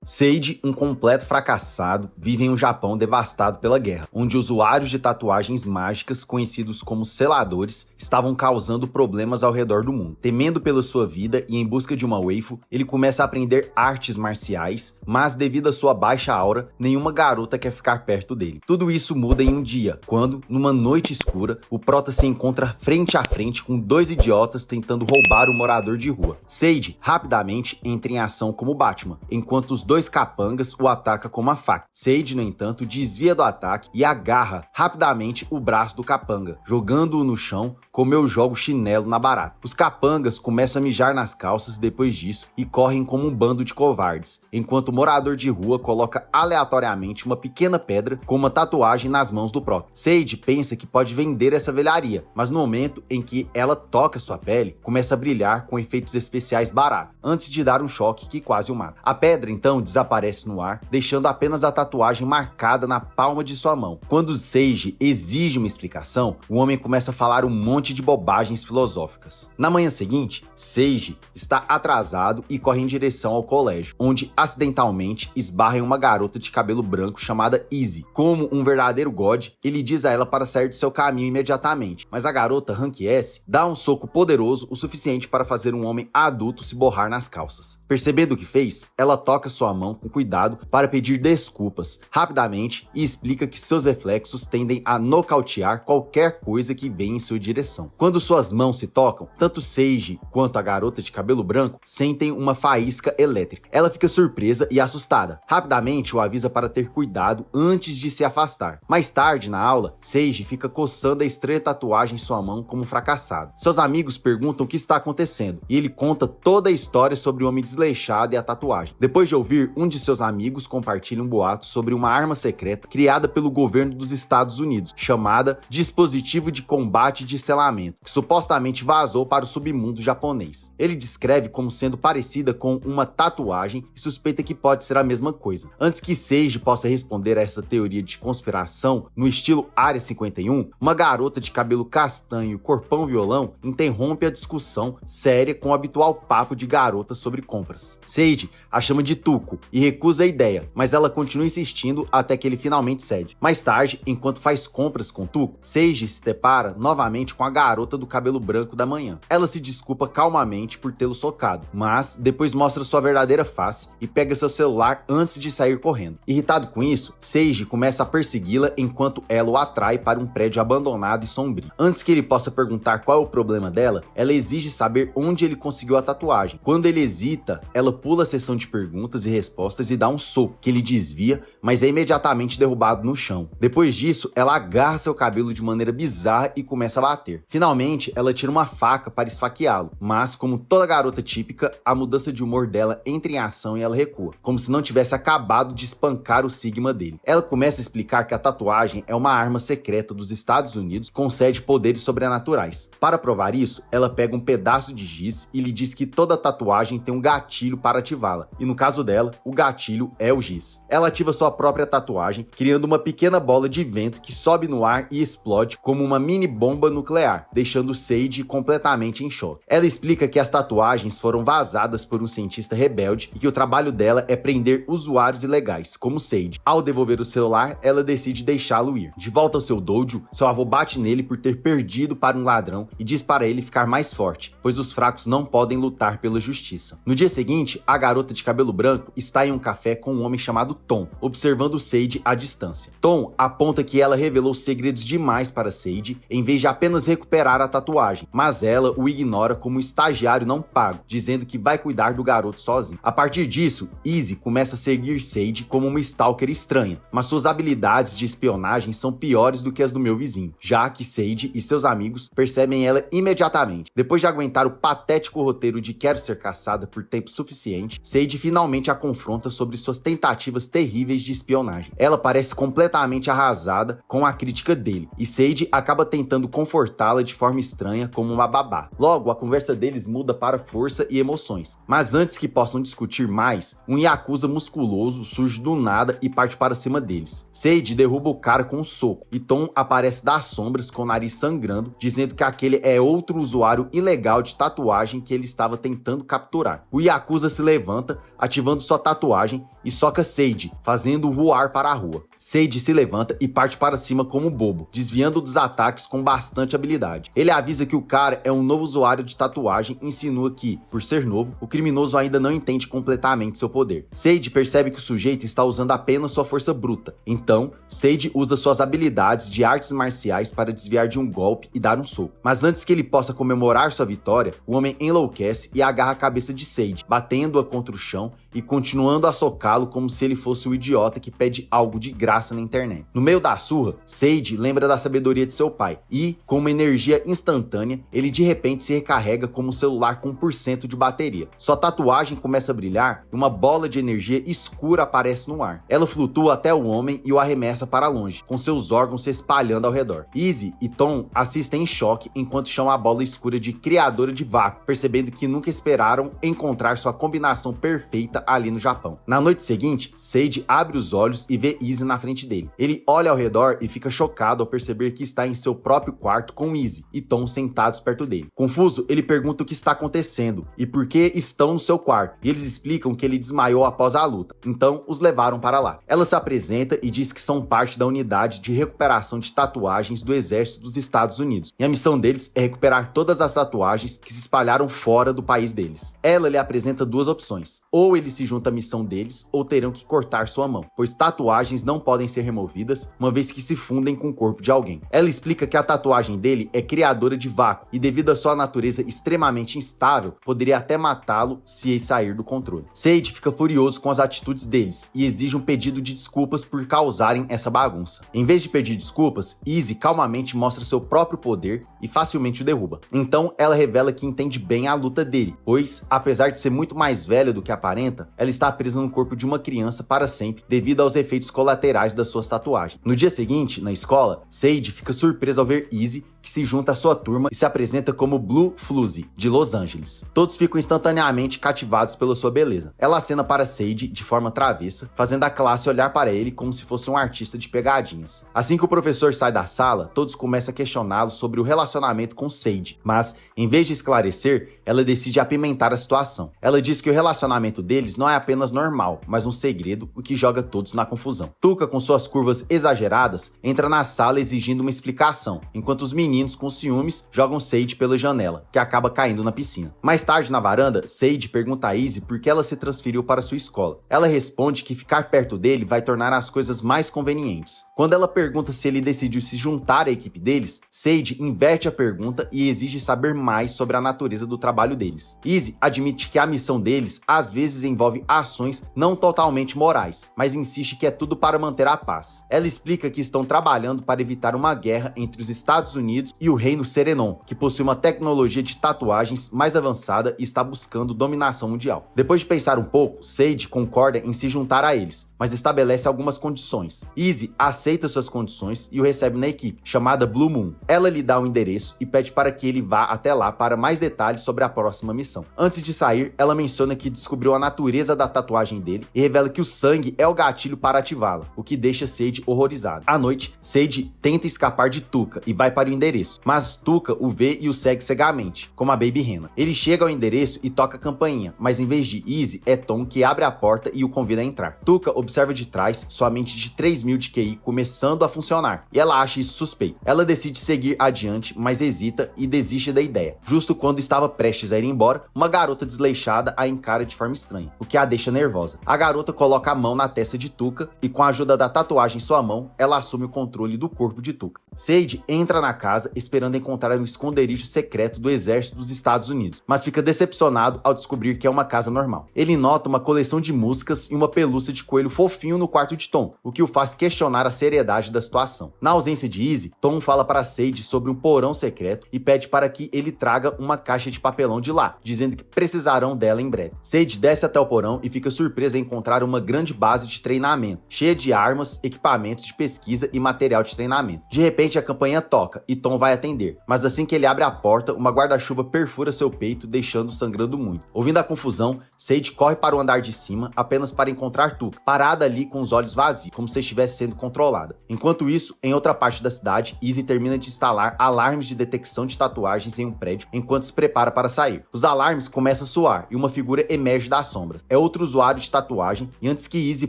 Seiji, um completo fracassado, vive em um Japão devastado pela guerra, onde usuários de tatuagens mágicas, conhecidos como seladores, estavam causando problemas ao redor do mundo. Temendo pela sua vida e em busca de uma waifu, ele começa a aprender artes marciais, mas devido à sua baixa aura, nenhuma garota quer ficar perto dele. Tudo isso muda em um dia, quando, numa noite escura, o prota se encontra frente a frente com dois idiotas tentando roubar o morador de rua. Seiji rapidamente entra em ação como Batman, enquanto os dois capangas o atacam com uma faca. Seiji, no entanto, desvia do ataque e agarra rapidamente o braço do capanga, jogando-o no chão como eu jogo chinelo na barata. Os capangas começam a mijar nas calças depois disso e correm como um bando de covardes, enquanto o morador de rua coloca aleatoriamente uma pequena pedra com uma tatuagem nas mãos do prota. Seiji pensa que pode vender essa velharia, mas no momento em que ela toca sua pele, começa a brilhar com efeitos especiais baratos, antes de dar um choque que quase o mata. A pedra então desaparece no ar, deixando apenas a tatuagem marcada na palma de sua mão. Quando Seiji exige uma explicação, o homem começa a falar um monte de bobagens filosóficas. Na manhã seguinte, Seiji está atrasado e corre em direção ao colégio, onde acidentalmente esbarra em uma garota de cabelo branco chamada Izzy. Como um verdadeiro god, ele diz a ela para sair do seu caminho imediatamente, mas a garota Rank S dá um soco poderoso o suficiente para fazer um homem adulto se borrar nas calças. Percebendo o que fez, ela toca sua mão com cuidado para pedir desculpas rapidamente e explica que seus reflexos tendem a nocautear qualquer coisa que venha em sua direção. Quando suas mãos se tocam, tanto Seiji quanto a garota de cabelo branco sentem uma faísca elétrica. Ela fica surpresa e assustada. Rapidamente o avisa para ter cuidado antes de se afastar. Mais tarde, na aula, Seiji fica coçando a estranha tatuagem em sua mão como um fracassado. Seus amigos perguntam o que está acontecendo e ele conta toda a história sobre o homem desleixado e a tatuagem. Depois de ouvir, um de seus amigos compartilha um boato sobre uma arma secreta criada pelo governo dos Estados Unidos, chamada Dispositivo de Combate de Selamento, que supostamente vazou para o submundo japonês. Ele descreve como sendo parecida com uma tatuagem e suspeita que pode ser a mesma coisa. Antes que Seiji possa responder a essa teoria de conspiração no estilo Área 51, uma garota de cabelo castanho e corpão violão interrompe a discussão séria com o habitual papo de garota sobre compras. Seiji a chama de Tuco e recusa a ideia, mas ela continua insistindo até que ele finalmente cede. Mais tarde, enquanto faz compras com Tuco, Seiji se depara novamente com a garota do cabelo branco da manhã. Ela se desculpa calmamente por tê-lo socado, mas depois mostra sua verdadeira face e pega seu celular antes de sair correndo. Irritado com isso, Seiji começa a persegui-la enquanto ela o atrai para um prédio abandonado e sombrio. Antes que ele possa perguntar qual é o problema dela, ela exige saber onde ele conseguiu a tatuagem. Quando ele hesita, ela pula a sessão de perguntas e respostas e dá um soco, que ele desvia, mas é imediatamente derrubado no chão. Depois disso, ela agarra seu cabelo de maneira bizarra e começa a bater. Finalmente, ela tira uma faca para esfaqueá-lo, mas como toda garota típica, a mudança de humor dela entra em ação e ela recua, como se não tivesse acabado de espancar o sigma dele. Ela começa a explicar que a tatuagem é uma arma secreta dos Estados Unidos que concede poderes sobrenaturais. Para provar isso, ela pega um pedaço de giz e lhe diz que toda tatuagem tem um gatilho para ativá-la, e no caso dela, o gatilho é o giz. Ela ativa sua própria tatuagem, criando uma pequena bola de vento que sobe no ar e explode como uma mini bomba nuclear, deixando Seiji completamente em choque. Ela explica que as tatuagens foram vazadas por um cientista rebelde e que o trabalho dela é prender usuários ilegais, como Seiji. Ao devolver o celular, ela decide deixá-lo ir. De volta ao seu dojo, seu avô bate nele por ter perdido para um ladrão e diz para ele ficar mais forte, pois os fracos não podem lutar pela justiça. No dia seguinte, a garota de cabelo branco está em um café com um homem chamado Tom, observando Seiji à distância. Tom aponta que ela revelou segredos demais para Seiji, em vez de apenas recuperar a tatuagem, mas ela o ignora como um estagiário não pago, dizendo que vai cuidar do garoto sozinho. A partir disso, Izzy começa a seguir Seiji como uma stalker estranha, mas suas habilidades de espionagem são piores do que as do meu vizinho, já que Seiji e seus amigos percebem ela imediatamente. Depois de aguentar o patético roteiro de quero ser caçada por tempo suficiente, Seiji finalmente a confronta sobre suas tentativas terríveis de espionagem. Ela parece completamente arrasada com a crítica dele, e Seiji acaba tentando confortá-la fala de forma estranha como uma babá. Logo, a conversa deles muda para força e emoções. Mas antes que possam discutir mais, um yakuza musculoso surge do nada e parte para cima deles. Sage derruba o cara com um soco e Tom aparece das sombras com o nariz sangrando, dizendo que aquele é outro usuário ilegal de tatuagem que ele estava tentando capturar. O yakuza se levanta, ativando sua tatuagem e soca Sage, fazendo-o voar para a rua. Sage se levanta e parte para cima como bobo, desviando dos ataques com bastante habilidade. Ele avisa que o cara é um novo usuário de tatuagem e insinua que, por ser novo, o criminoso ainda não entende completamente seu poder. Sage percebe que o sujeito está usando apenas sua força bruta. Então, Sage usa suas habilidades de artes marciais para desviar de um golpe e dar um soco. Mas antes que ele possa comemorar sua vitória, o homem enlouquece e agarra a cabeça de Sage, batendo-a contra o chão e continuando a socá-lo como se ele fosse o idiota que pede algo de graça na internet. No meio da surra, Sage lembra da sabedoria de seu pai e, com uma energia instantânea, ele de repente se recarrega como um celular com 1% de bateria. Sua tatuagem começa a brilhar e uma bola de energia escura aparece no ar. Ela flutua até o homem e o arremessa para longe, com seus órgãos se espalhando ao redor. Izzy e Tom assistem em choque enquanto chamam a bola escura de criadora de vácuo, percebendo que nunca esperaram encontrar sua combinação perfeita ali no Japão. Na noite seguinte, Sage abre os olhos e vê Izzy na frente dele. Ele olha ao redor e fica chocado ao perceber que está em seu próprio quarto com Izzy e Tom sentados perto dele. Confuso, ele pergunta o que está acontecendo e por que estão no seu quarto, e eles explicam que ele desmaiou após a luta, então os levaram para lá. Ela se apresenta e diz que são parte da unidade de recuperação de tatuagens do Exército dos Estados Unidos, e a missão deles é recuperar todas as tatuagens que se espalharam fora do país deles. Ela lhe apresenta duas opções: ou ele se junta à missão deles, ou terão que cortar sua mão, pois tatuagens não podem ser removidas, uma vez que se fundem com o corpo de alguém. Ela explica que a tatuagem dele é criadora de vácuo, e devido à sua natureza extremamente instável, poderia até matá-lo se ele sair do controle. Sage fica furioso com as atitudes deles, e exige um pedido de desculpas por causarem essa bagunça. Em vez de pedir desculpas, Izzy calmamente mostra seu próprio poder e facilmente o derruba. Então ela revela que entende bem a luta dele, pois, apesar de ser muito mais velha do que aparenta, ela está presa no corpo de uma criança para sempre devido aos efeitos colaterais das suas tatuagens. No dia seguinte, na escola, Sage fica surpresa ao ver Izzy, que se junta à sua turma e se apresenta como Blue Fluzzy, de Los Angeles. Todos ficam instantaneamente cativados pela sua beleza. Ela acena para Sage de forma travessa, fazendo a classe olhar para ele como se fosse um artista de pegadinhas. Assim que o professor sai da sala, todos começam a questioná-lo sobre o relacionamento com Sage, mas, em vez de esclarecer, ela decide apimentar a situação. Ela diz que o relacionamento deles não é apenas normal, mas um segredo, o que joga todos na confusão. Tuca, com suas curvas exageradas, entra na sala exigindo uma explicação, enquanto os meninos com ciúmes jogam Sage pela janela, que acaba caindo na piscina. Mais tarde na varanda, Sage pergunta a Izzy por que ela se transferiu para sua escola. Ela responde que ficar perto dele vai tornar as coisas mais convenientes. Quando ela pergunta se ele decidiu se juntar à equipe deles, Sage inverte a pergunta e exige saber mais sobre a natureza do trabalho deles. Izzy admite que a missão deles às vezes envolve ações não totalmente morais, mas insiste que é tudo para manter a paz. Ela explica que estão trabalhando para evitar uma guerra entre os Estados Unidos e o Reino Serenon, que possui uma tecnologia de tatuagens mais avançada e está buscando dominação mundial. Depois de pensar um pouco, Sage concorda em se juntar a eles, mas estabelece algumas condições. Izzy aceita suas condições e o recebe na equipe, chamada Blue Moon. Ela lhe dá um endereço e pede para que ele vá até lá para mais detalhes sobre a próxima missão. Antes de sair, ela menciona que descobriu a natureza da tatuagem dele e revela que o sangue é o gatilho para ativá-la, o que deixa Sage horrorizado. À noite, Sage tenta escapar de Tuca e vai para o endereço, mas Tuca o vê e o segue cegamente, como a Baby Rena. Ele chega ao endereço e toca a campainha, mas em vez de Izzy, é Tom que abre a porta e o convida a entrar. Tuca observa de trás sua mente de 3.000 de QI começando a funcionar, e ela acha isso suspeito. Ela decide seguir adiante, mas hesita e desiste da ideia. Justo quando estava prestes a ir embora, uma garota desleixada a encara de forma estranha, o que a deixa nervosa. A garota coloca a mão na testa de Tuca e, com a ajuda da tatuagem em sua mão, ela assume o controle do corpo de Tuca. Sage entra na casa esperando encontrar um esconderijo secreto do Exército dos Estados Unidos, mas fica decepcionado ao descobrir que é uma casa normal. Ele nota uma coleção de músicas e uma pelúcia de coelho fofinho no quarto de Tom, o que o faz questionar a seriedade da situação. Na ausência de Izzy, Tom fala para Sage sobre um porão secreto e pede para que ele traga uma caixa de papelão de lá, dizendo que precisarão dela em breve. Sage desce até o porão e fica surpresa em encontrar uma grande base de treinamento, cheia de armas, equipamentos de pesquisa e material de treinamento. De repente, a campanha toca e Tom Tom vai atender, mas assim que ele abre a porta, uma guarda-chuva perfura seu peito, deixando sangrando muito. Ouvindo a confusão, Sage corre para o andar de cima, apenas para encontrar Tuca, parada ali com os olhos vazios, como se estivesse sendo controlada. Enquanto isso, em outra parte da cidade, Izzy termina de instalar alarmes de detecção de tatuagens em um prédio, enquanto se prepara para sair. Os alarmes começam a soar, e uma figura emerge das sombras. É outro usuário de tatuagem, e antes que Izzy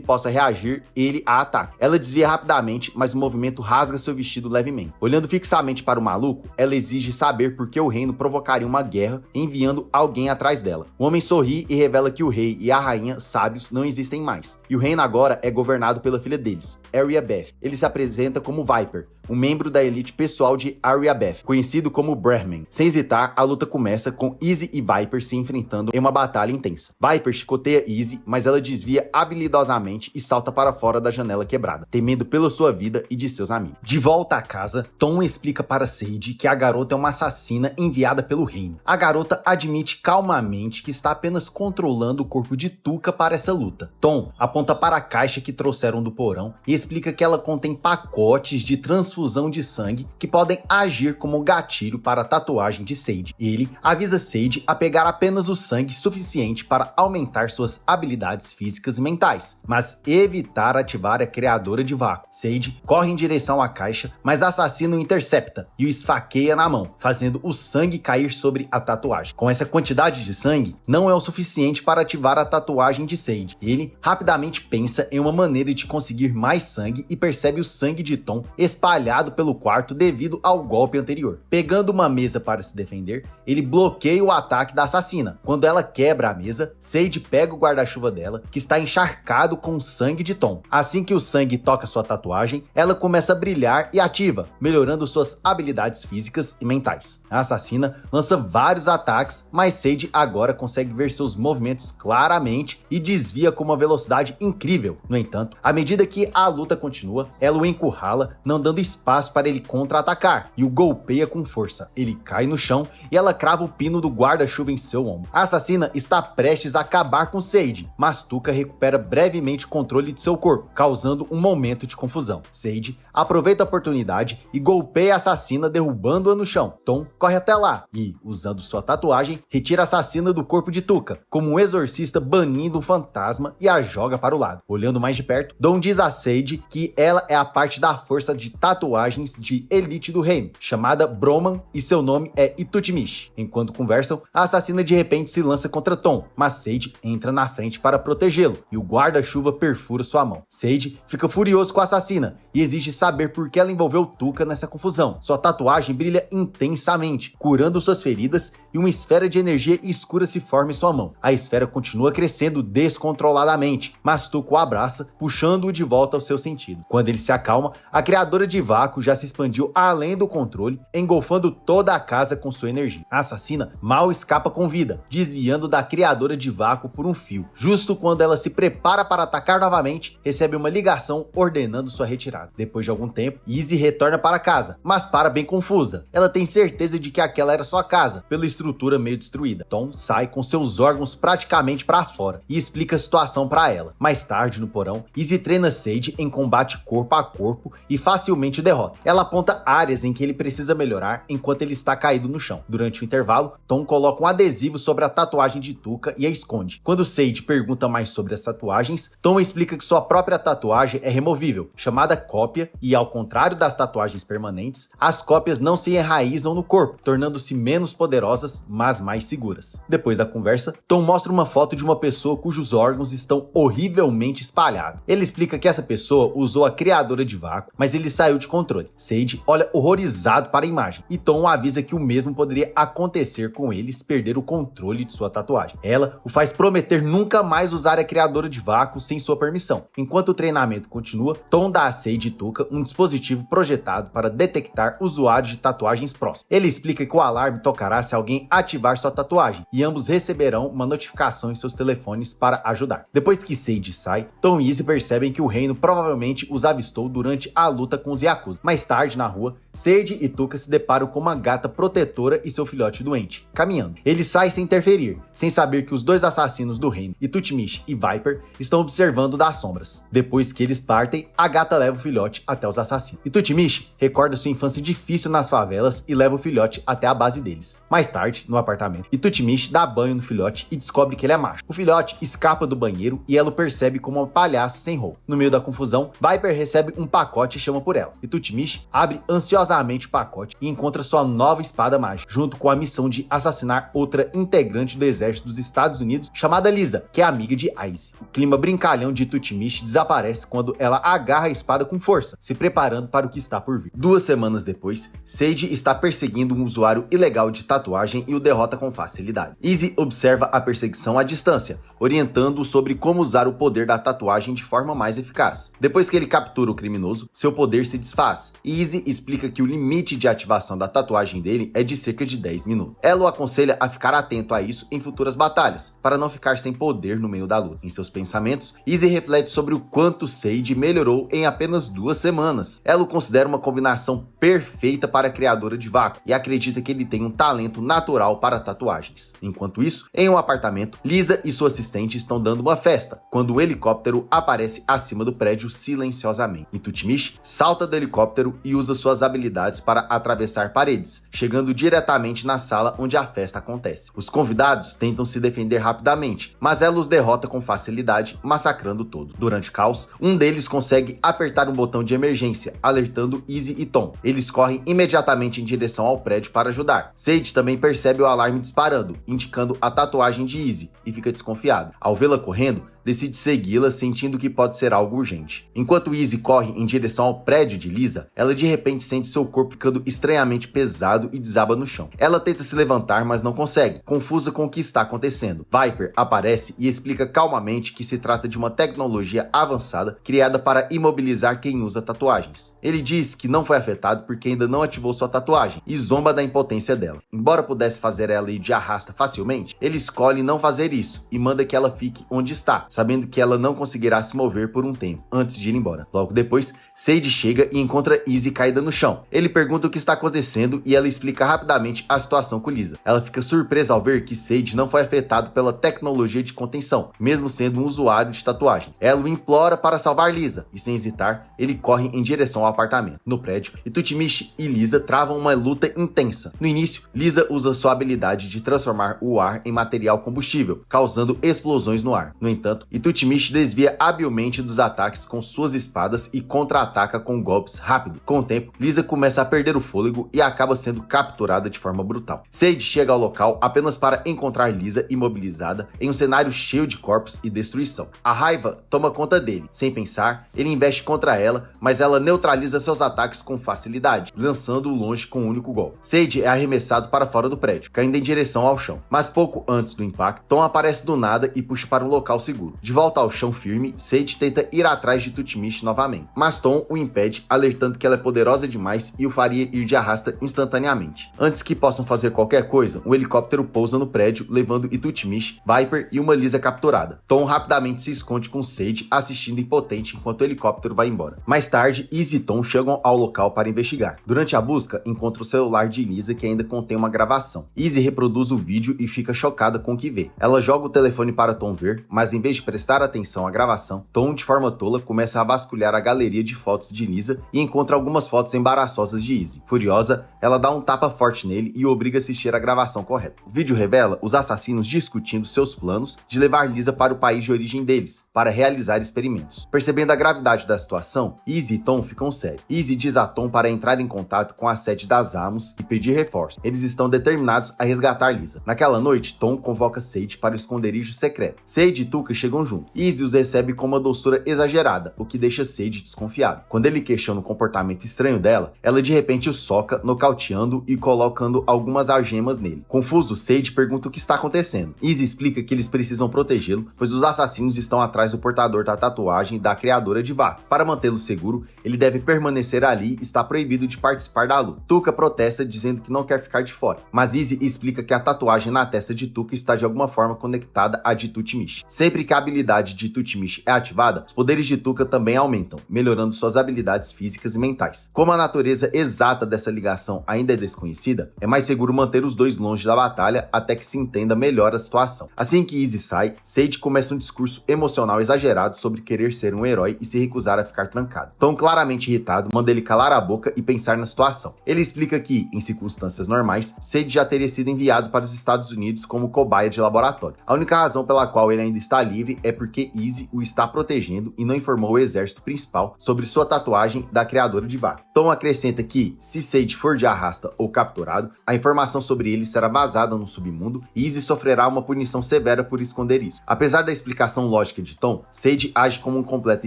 possa reagir, ele a ataca. Ela desvia rapidamente, mas o movimento rasga seu vestido levemente. Olhando fixamente para o maluco, ela exige saber por que o reino provocaria uma guerra, enviando alguém atrás dela. O homem sorri e revela que o rei e a rainha sábios não existem mais, e o reino agora é governado pela filha deles, Arya Beth. Ele se apresenta como Viper, um membro da elite pessoal de Arya Beth, conhecido como Brahmin. Sem hesitar, a luta começa com Izzy e Viper se enfrentando em uma batalha intensa. Viper chicoteia Izzy, mas ela desvia habilidosamente e salta para fora da janela quebrada, temendo pela sua vida e de seus amigos. De volta à casa, Tom explica para Sage que a garota é uma assassina enviada pelo reino. A garota admite calmamente que está apenas controlando o corpo de Tuca para essa luta. Tom aponta para a caixa que trouxeram do porão e explica que ela contém pacotes de transfusão de sangue que podem agir como gatilho para a tatuagem de Sage. Ele avisa Sage a pegar apenas o sangue suficiente para aumentar suas habilidades físicas e mentais, mas evitar ativar a criadora de vácuo. Sage corre em direção à caixa, mas a assassina o intercepta e o esfaqueia na mão, fazendo o sangue cair sobre a tatuagem. Com essa quantidade de sangue, não é o suficiente para ativar a tatuagem de Sage. Ele rapidamente pensa em uma maneira de conseguir mais sangue e percebe o sangue de Tom espalhado pelo quarto devido ao golpe anterior. Pegando uma mesa para se defender, ele bloqueia o ataque da assassina. Quando ela quebra a mesa, Sage pega o guarda-chuva dela, que está encharcado com o sangue de Tom. Assim que o sangue toca sua tatuagem, ela começa a brilhar e ativa, melhorando suas habilidades físicas e mentais. A assassina lança vários ataques, mas Sage agora consegue ver seus movimentos claramente e desvia com uma velocidade incrível. No entanto, à medida que a luta continua, ela o encurrala, não dando espaço para ele contra-atacar, e o golpeia com força. Ele cai no chão e ela crava o pino do guarda-chuva em seu ombro. A assassina está prestes a acabar com Sage, mas Tuca recupera brevemente o controle de seu corpo, causando um momento de confusão. Sage aproveita a oportunidade e golpeia a assassina, derrubando-a no chão. Tom corre até lá e, usando sua tatuagem, retira a assassina do corpo de Tuca, como um exorcista banindo um fantasma, e a joga para o lado. Olhando mais de perto, Dom diz a Sage que ela é a parte da força de tatuagens de elite do reino, chamada Broman, e seu nome é Itutmish. Enquanto conversam, a assassina de repente se lança contra Tom, mas Sage entra na frente para protegê-lo, e o guarda-chuva perfura sua mão. Sage fica furioso com a assassina e exige saber por que ela envolveu Tuca nessa confusão. Sua tatuagem brilha intensamente, curando suas feridas, e uma esfera de energia escura se forma em sua mão. A esfera continua crescendo descontroladamente, mas Tuca o abraça, puxando-o de volta ao seu sentido. Quando ele se acalma, a criadora de vácuo já se expandiu além do controle, engolfando toda a casa com sua energia. A assassina mal escapa com vida, desviando da criadora de vácuo por um fio. Justo quando ela se prepara para atacar novamente, recebe uma ligação ordenando sua retirada. Depois de algum tempo, Izzy retorna para casa, mas para bem confusa. Ela tem certeza de que aquela era sua casa, pela estrutura meio destruída. Tom sai com seus órgãos praticamente para fora e explica a situação para ela. Mais tarde, no porão, Izzy treina Sage em combate corpo a corpo e facilmente o derrota. Ela aponta áreas em que ele precisa melhorar enquanto ele está caído no chão. Durante o intervalo, Tom coloca um adesivo sobre a tatuagem de Tuca e a esconde. Quando Sage pergunta mais sobre as tatuagens, Tom explica que sua própria tatuagem é removível, chamada cópia, e ao contrário das tatuagens permanentes, as cópias não se enraizam no corpo, tornando-se menos poderosas, mas mais seguras. Depois da conversa, Tom mostra uma foto de uma pessoa cujos órgãos estão horrivelmente espalhados. Ele explica que essa pessoa usou a criadora de vácuo, mas ele saiu de controle. Sage olha horrorizado para a imagem, e Tom avisa que o mesmo poderia acontecer com ele se perder o controle de sua tatuagem. Ela o faz prometer nunca mais usar a criadora de vácuo sem sua permissão. Enquanto o treinamento continua, Tom dá a Sage e Tuca um dispositivo projetado para detectar usuários de tatuagens próximos. Ele explica que o alarme tocará se alguém ativar sua tatuagem, e ambos receberão uma notificação em seus telefones para ajudar. Depois que Sage sai, Tom e Izzy percebem que o reino provavelmente os avistou durante a luta com os Yakuza. Mais tarde, na rua, Sage e Tuca se deparam com uma gata protetora e seu filhote doente, caminhando. Ele sai sem interferir, sem saber que os dois assassinos do reino, Itutmish e Viper, estão observando das sombras. Depois que eles partem, a gata leva o filhote até os assassinos. Itutmish recorda sua infância difícil nas favelas e leva o filhote até a base deles. Mais tarde, no apartamento, Itutmish dá banho no filhote e descobre que ele é macho. O filhote escapa do banheiro e ela o percebe como uma palhaça sem roupa. No meio da confusão, Viper recebe um pacote e chama por ela. Itutmish abre ansiosamente o pacote e encontra sua nova espada mágica, junto com a missão de assassinar outra integrante do exército dos Estados Unidos, chamada Lisa, que é amiga de Ice. O clima brincalhão de Itutmish desaparece quando ela agarra a espada com força, se preparando para o que está por vir. 2 semanas depois, Sage está perseguindo um usuário ilegal de tatuagem e o derrota com facilidade. Izzy observa a perseguição à distância, orientando-o sobre como usar o poder da tatuagem de forma mais eficaz. Depois que ele captura o criminoso, seu poder se desfaz, e Izzy explica que o limite de ativação da tatuagem dele é de cerca de 10 minutos. Ela o aconselha a ficar atento a isso em futuras batalhas, para não ficar sem poder no meio da luta. Em seus pensamentos, Izzy reflete sobre o quanto Sage melhorou em apenas 2 semanas. Ela o considera uma combinação perfeita para a criadora de vácuo e acredita que ele tem um talento natural para tatuagens. Enquanto isso, em um apartamento, Lisa e sua assistente estão dando uma festa, quando um helicóptero aparece acima do prédio silenciosamente. Itutmish salta do helicóptero e usa suas habilidades para atravessar paredes, chegando diretamente na sala onde a festa acontece. Os convidados tentam se defender rapidamente, mas ela os derrota com facilidade, massacrando todo. Durante o caos, um deles consegue apertar um botão de emergência, alertando Izzy e Tom. Eles correm imediatamente em direção ao prédio para ajudar. Sage também percebe o alarme disparando, indicando a tatuagem de Izzy, e fica desconfiado. Ao vê-la correndo, decide segui-la, sentindo que pode ser algo urgente. Enquanto Izzy corre em direção ao prédio de Lisa, ela de repente sente seu corpo ficando estranhamente pesado e desaba no chão. Ela tenta se levantar, mas não consegue, confusa com o que está acontecendo. Viper aparece e explica calmamente que se trata de uma tecnologia avançada criada para imobilizar quem usa tatuagens. Ele diz que não foi afetado porque ainda não ativou sua tatuagem e zomba da impotência dela. Embora pudesse fazer ela ir de arrasta facilmente, ele escolhe não fazer isso e manda que ela fique onde está, sabendo que ela não conseguirá se mover por um tempo, antes de ir embora. Logo depois, Sage chega e encontra Izzy caída no chão. Ele pergunta o que está acontecendo e ela explica rapidamente a situação com Lisa. Ela fica surpresa ao ver que Sage não foi afetado pela tecnologia de contenção, mesmo sendo um usuário de tatuagem. Ela o implora para salvar Lisa, e sem hesitar, ele corre em direção ao apartamento. No prédio, Itutmish e Lisa travam uma luta intensa. No início, Lisa usa sua habilidade de transformar o ar em material combustível, causando explosões no ar. No entanto, Itutmish desvia habilmente dos ataques com suas espadas e contra-ataca com golpes rápidos. Com o tempo, Lisa começa a perder o fôlego e acaba sendo capturada de forma brutal. Sage chega ao local apenas para encontrar Lisa imobilizada em um cenário cheio de corpos e destruição. A raiva toma conta dele. Sem pensar, ele investe contra ela, mas ela neutraliza seus ataques com facilidade, lançando-o longe com um único golpe. Sage é arremessado para fora do prédio, caindo em direção ao chão. Mas pouco antes do impacto, Tom aparece do nada e puxa para um local seguro. De volta ao chão firme, Sage tenta ir atrás de Itutmish novamente, mas Tom o impede, alertando que ela é poderosa demais e o faria ir de arrasta instantaneamente. Antes que possam fazer qualquer coisa, um helicóptero pousa no prédio, levando Itutmish, Viper e uma Lisa capturada. Tom rapidamente se esconde com Sage, assistindo impotente enquanto o helicóptero vai embora. Mais tarde, Izzy e Tom chegam ao local para investigar. Durante a busca, encontra o celular de Lisa, que ainda contém uma gravação. Izzy reproduz o vídeo e fica chocada com o que vê. Ela joga o telefone para Tom ver, mas em vez de prestar atenção à gravação, Tom, de forma tola, começa a vasculhar a galeria de fotos de Lisa e encontra algumas fotos embaraçosas de Izzy. Furiosa, ela dá um tapa forte nele e o obriga a assistir a gravação correta. O vídeo revela os assassinos discutindo seus planos de levar Lisa para o país de origem deles, para realizar experimentos. Percebendo a gravidade da situação, Izzy e Tom ficam sérios. Izzy diz a Tom para entrar em contato com a sede das Amos e pedir reforço. Eles estão determinados a resgatar Lisa. Naquela noite, Tom convoca Sage para o esconderijo secreto. Sage e Tuca chegam junto. Izzy os recebe com uma doçura exagerada, o que deixa Sage desconfiado. Quando ele questiona o comportamento estranho dela, ela de repente o soca, nocauteando e colocando algumas algemas nele. Confuso, Sage pergunta o que está acontecendo. Izzy explica que eles precisam protegê-lo, pois os assassinos estão atrás do portador da tatuagem da criadora de vácuo. Para mantê-lo seguro, ele deve permanecer ali e está proibido de participar da luta. Tuca protesta dizendo que não quer ficar de fora, mas Izzy explica que a tatuagem na testa de Tuca está de alguma forma conectada à de Itutmish. Sempre que a habilidade de Tutimish é ativada, os poderes de Tuka também aumentam, melhorando suas habilidades físicas e mentais. Como a natureza exata dessa ligação ainda é desconhecida, é mais seguro manter os dois longe da batalha até que se entenda melhor a situação. Assim que Izzy sai, Sage começa um discurso emocional exagerado sobre querer ser um herói e se recusar a ficar trancado. Tom, claramente irritado, manda ele calar a boca e pensar na situação. Ele explica que, em circunstâncias normais, Sage já teria sido enviado para os Estados Unidos como cobaia de laboratório. A única razão pela qual ele ainda está livre é porque Izzy o está protegendo e não informou o exército principal sobre sua tatuagem da criadora de vaca. Tom acrescenta que, se Sage for de arrasta ou capturado, a informação sobre ele será vazada no submundo e Izzy sofrerá uma punição severa por esconder isso. Apesar da explicação lógica de Tom, Sage age como um completo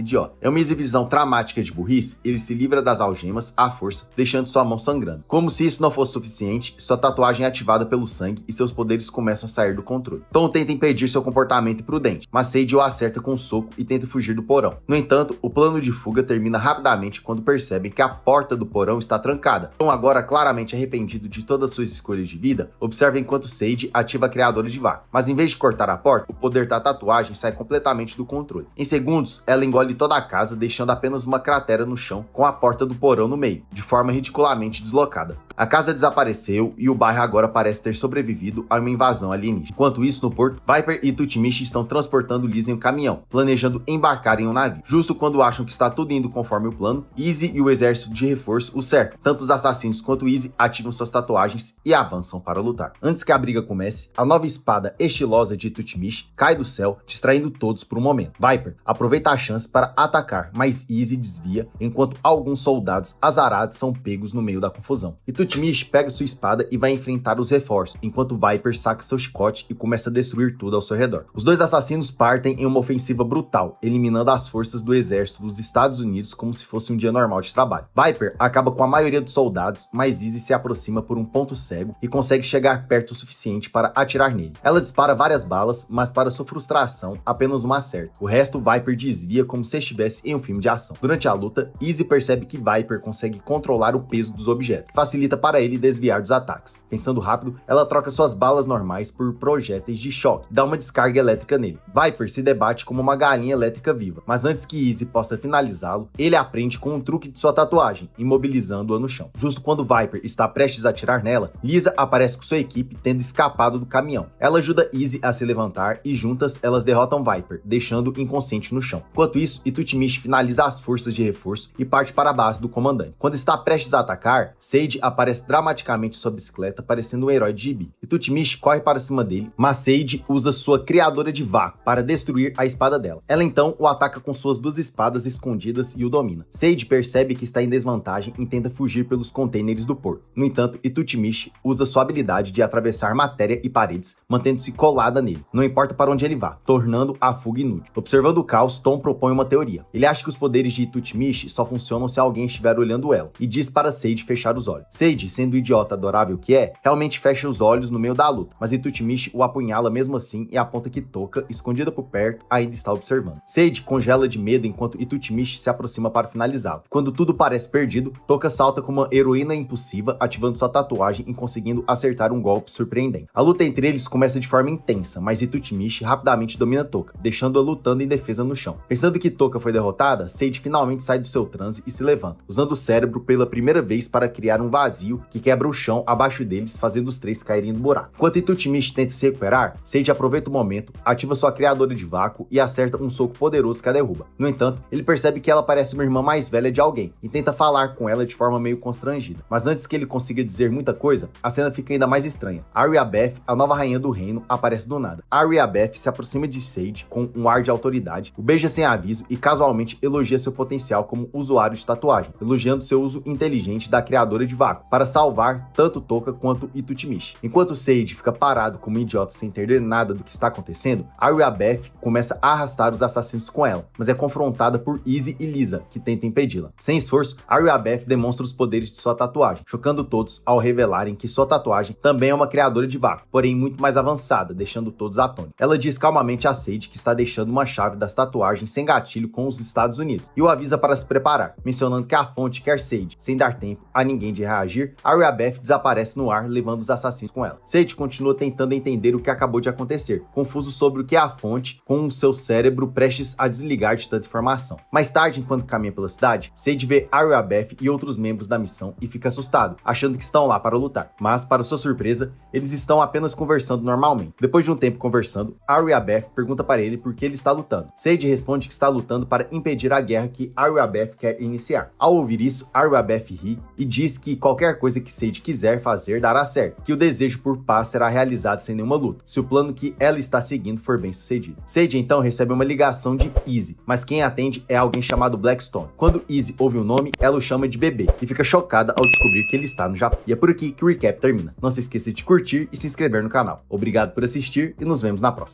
idiota. É uma exibição dramática de burrice, ele se livra das algemas à força, deixando sua mão sangrando. Como se isso não fosse suficiente, sua tatuagem é ativada pelo sangue e seus poderes começam a sair do controle. Tom tenta impedir seu comportamento imprudente, mas Sage o acerta com um soco e tenta fugir do porão. No entanto, o plano de fuga termina rapidamente quando percebem que a porta do porão está trancada. Tom, agora claramente arrependido de todas suas escolhas de vida, observa enquanto Sage ativa a criadora de vaca. Mas em vez de cortar a porta, o poder da tatuagem sai completamente do controle. Em segundos, ela engole toda a casa, deixando apenas uma cratera no chão com a porta do porão no meio, de forma ridiculamente deslocada. A casa desapareceu e o bairro agora parece ter sobrevivido a uma invasão alienígena. Enquanto isso, no porto, Viper e Tutimish estão transportando Liz em um caminhão, planejando embarcar em um navio. Justo quando acham que está tudo indo conforme o plano, Izzy e o exército de reforço o cercam. Tanto os assassinos quanto Izzy ativam suas tatuagens e avançam para lutar. Antes que a briga comece, a nova espada estilosa de Tutimish cai do céu, distraindo todos por um momento. Viper aproveita a chance para atacar, mas Izzy desvia, enquanto alguns soldados azarados são pegos no meio da confusão. E Tutimish pega sua espada e vai enfrentar os reforços, enquanto Viper saca seu chicote e começa a destruir tudo ao seu redor. Os dois assassinos partem em uma ofensiva brutal, eliminando as forças do exército dos Estados Unidos como se fosse um dia normal de trabalho. Viper acaba com a maioria dos soldados, mas Izzy se aproxima por um ponto cego e consegue chegar perto o suficiente para atirar nele. Ela dispara várias balas, mas para sua frustração, apenas uma acerta. O resto, Viper desvia como se estivesse em um filme de ação. Durante a luta, Izzy percebe que Viper consegue controlar o peso dos objetos, que facilita para ele desviar dos ataques. Pensando rápido, ela troca suas balas normais por projéteis de choque, dá uma descarga elétrica nele. Viper se debate como uma galinha elétrica viva, mas antes que Izzy possa finalizá-lo, ele aprende com um truque de sua tatuagem, imobilizando-a no chão. Justo quando Viper está prestes a atirar nela, Lisa aparece com sua equipe tendo escapado do caminhão. Ela ajuda Izzy a se levantar e juntas elas derrotam Viper, deixando inconsciente no chão. Enquanto isso, Tutimish finaliza as forças de reforço e parte para a base do comandante. Quando está prestes a atacar, Sage aparece dramaticamente em sua bicicleta, parecendo um herói de gibi. Tutimish corre para cima dele, mas Sage usa sua criadora de vácuo para destruir a espada dela. Ela então o ataca com suas duas espadas escondidas e o domina. Sage percebe que está em desvantagem e tenta fugir pelos containers do porto. No entanto, Tutimish usa sua habilidade de atravessar matéria e paredes, mantendo-se colada nele, não importa para onde ele vá, tornando a fuga inútil. Observando o caos, Tom propõe uma teoria. Ele acha que os poderes de Tutimish só funcionam se alguém estiver olhando ela, e diz para Sage fechar os olhos. Sage, sendo o idiota adorável que é, realmente fecha os olhos no meio da luta, mas Tutimish o apunhala mesmo assim e aponta que Toka, escondida por perto, ainda está observando. Sage congela de medo enquanto Tutimish se aproxima para finalizá-lo. Quando tudo parece perdido, Toka salta como uma heroína impulsiva, ativando sua tatuagem e conseguindo acertar um golpe surpreendente. A luta entre eles começa de forma intensa, mas Tutimish rapidamente domina Toka, deixando-a lutando em defesa no chão. Pensando que Toka foi derrotada, Sage finalmente sai do seu transe e se levanta, usando o cérebro pela primeira vez para criar um vazio que quebra o chão abaixo deles, fazendo os três caírem no buraco. Enquanto Tutimish tenta se recuperar, Sage aproveita o momento, ativa sua criadora de vácuo e acerta um soco poderoso que a derruba. No entanto, ele percebe que ela parece uma irmã mais velha de alguém e tenta falar com ela de forma meio constrangida. Mas antes que ele consiga dizer muita coisa, a cena fica ainda mais estranha. Arya Beth, a nova rainha do reino, aparece do nada. Arya Beth se aproxima de Sage com um ar de autoridade, o beija sem aviso e casualmente elogia seu potencial como usuário de tatuagem, elogiando seu uso inteligente da criadora de vácuo para salvar tanto Toka quanto Tutimish. Enquanto Sage fica parado como um idiota sem entender nada do que está acontecendo, Arya Beth começa a arrastar os assassinos com ela, mas é confrontada por Izzy e Lisa, que tentam impedi-la. Sem esforço, Arya Beth demonstra os poderes de sua tatuagem, chocando todos ao revelarem que sua tatuagem também é uma criadora de vácuo, porém muito mais avançada, deixando todos atônitos. Ela diz calmamente a Sage que está deixando uma chave das tatuagens sem gatilho com os Estados Unidos e o avisa para se preparar, mencionando que a fonte quer Sage. Sem dar tempo a ninguém de reagir, Arya Beth desaparece no ar, levando os assassinos com ela. Sage continua tentando entender o que acabou de acontecer, confuso sobre o que a fonte constante, com o seu cérebro prestes a desligar de tanta informação. Mais tarde, enquanto caminha pela cidade, Sage vê Ariabeth e outros membros da missão e fica assustado, achando que estão lá para lutar. Mas, para sua surpresa, eles estão apenas conversando normalmente. Depois de um tempo conversando, Ariabeth pergunta para ele por que ele está lutando. Sage responde que está lutando para impedir a guerra que Ariabeth quer iniciar. Ao ouvir isso, Ariabeth ri e diz que qualquer coisa que Sage quiser fazer dará certo, que o desejo por paz será realizado sem nenhuma luta, se o plano que ela está seguindo for bem sucedido. Sage então recebe uma ligação de Izzy, mas quem atende é alguém chamado Blackstone. Quando Izzy ouve o nome, ela o chama de bebê e fica chocada ao descobrir que ele está no Japão. E é por aqui que o recap termina. Não se esqueça de curtir e se inscrever no canal. Obrigado por assistir e nos vemos na próxima.